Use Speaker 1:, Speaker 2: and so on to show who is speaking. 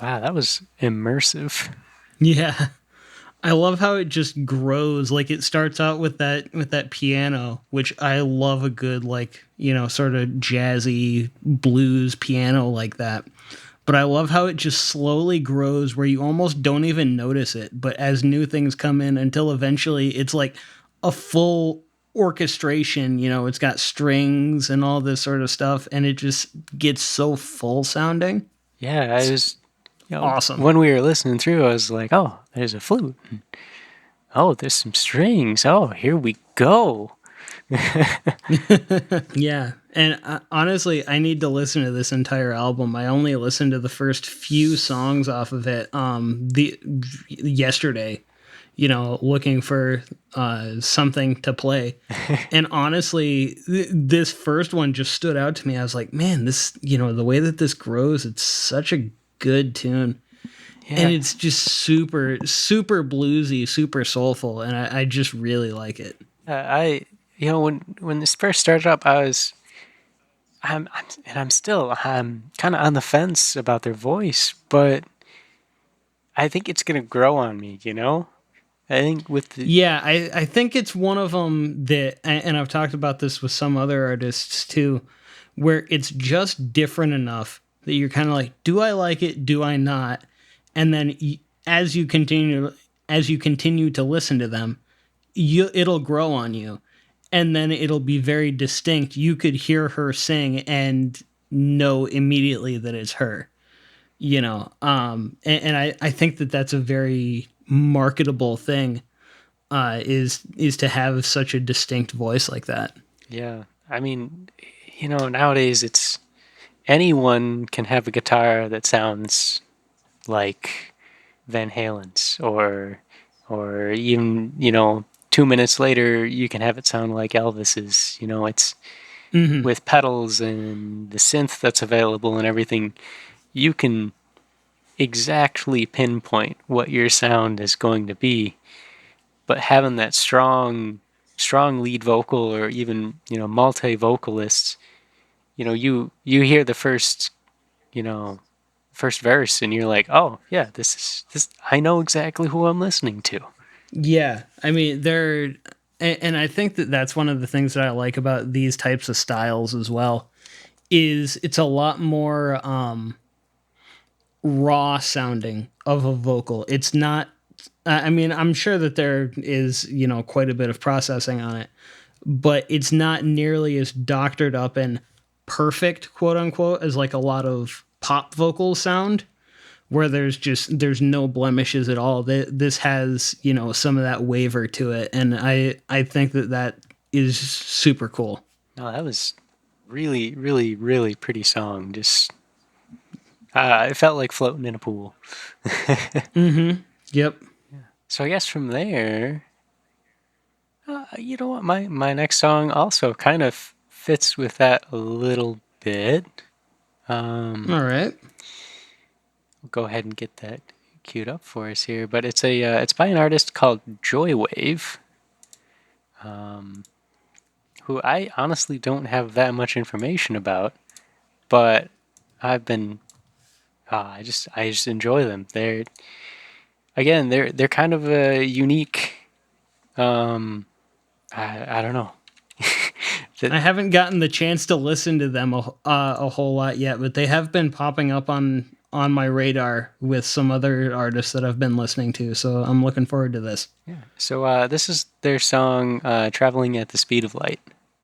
Speaker 1: Wow, that was immersive.
Speaker 2: Yeah. I love how it just grows. Like it starts out with that piano, which I love a good like, sort of jazzy blues piano like that. But I love how it just slowly grows where you almost don't even notice it. But as new things come in until eventually it's like a full orchestration, it's got strings and all this sort of stuff and it just gets so full sounding.
Speaker 1: Yeah, I
Speaker 2: It's
Speaker 1: was,
Speaker 2: awesome.
Speaker 1: when we were listening through, I was like, oh, there's a flute. Oh, there's some strings. Oh, here we go.
Speaker 2: Yeah. And honestly, I need to listen to this entire album. I only listened to the first few songs off of it the yesterday, looking for something to play. And honestly, this first one just stood out to me. I was like, man, this, the way that this grows, it's such a good tune. And
Speaker 1: Yeah,
Speaker 2: it's just super, super bluesy, super soulful. And I just really like it.
Speaker 1: I, when this first started up, I'm kind of on the fence about their voice, but I think it's gonna grow on me. I think with the
Speaker 2: Yeah, I think it's one of them that, and I've talked about this with some other artists too, where it's just different enough that you're kind of like, do I like it? Do I not? And then as you continue to listen to them, it'll grow on you, and then it'll be very distinct. You could hear her sing and know immediately that it's her. And I think that that's a very marketable thing is to have such a distinct voice like that.
Speaker 1: yeah, I mean, nowadays it's anyone can have a guitar that sounds like Van Halen's, or even 2 minutes later you can have it sound like Elvis's. It's
Speaker 2: Hmm.
Speaker 1: with pedals and the synth that's available and everything. You can exactly pinpoint what your sound is going to be, but having that strong lead vocal, or even multi vocalists, you hear the you know first verse and you're like, oh yeah, this I know exactly who I'm listening to.
Speaker 2: Yeah, I mean and I think that that's one of the things that I like about these types of styles as well. Is it's a lot more raw sounding of a vocal. It's not. I mean, I'm sure that there is quite a bit of processing on it, but it's not nearly as doctored up and perfect, quote unquote, as like a lot of pop vocals sound, where there's no blemishes at all. This has some of that waver to it, and I think that is super cool.
Speaker 1: No, that was really, really, really pretty song. Just it felt like floating in a pool.
Speaker 2: Mm-hmm. Yep.
Speaker 1: So I guess from there, you know what? My next song also kind of fits with that a little bit. Um,
Speaker 2: All right.
Speaker 1: we'll go ahead and get that queued up for us here. But it's by an artist called Joywave, um, who I honestly don't have that much information about, but I've been I just enjoy them. They're kind of a unique. I don't know. that
Speaker 2: I haven't gotten the chance to listen to them a whole lot yet, but they have been popping up on my radar with some other artists that I've been listening to. So I'm looking forward to this.
Speaker 1: Yeah. So this is their song "Traveling at the Speed of Light."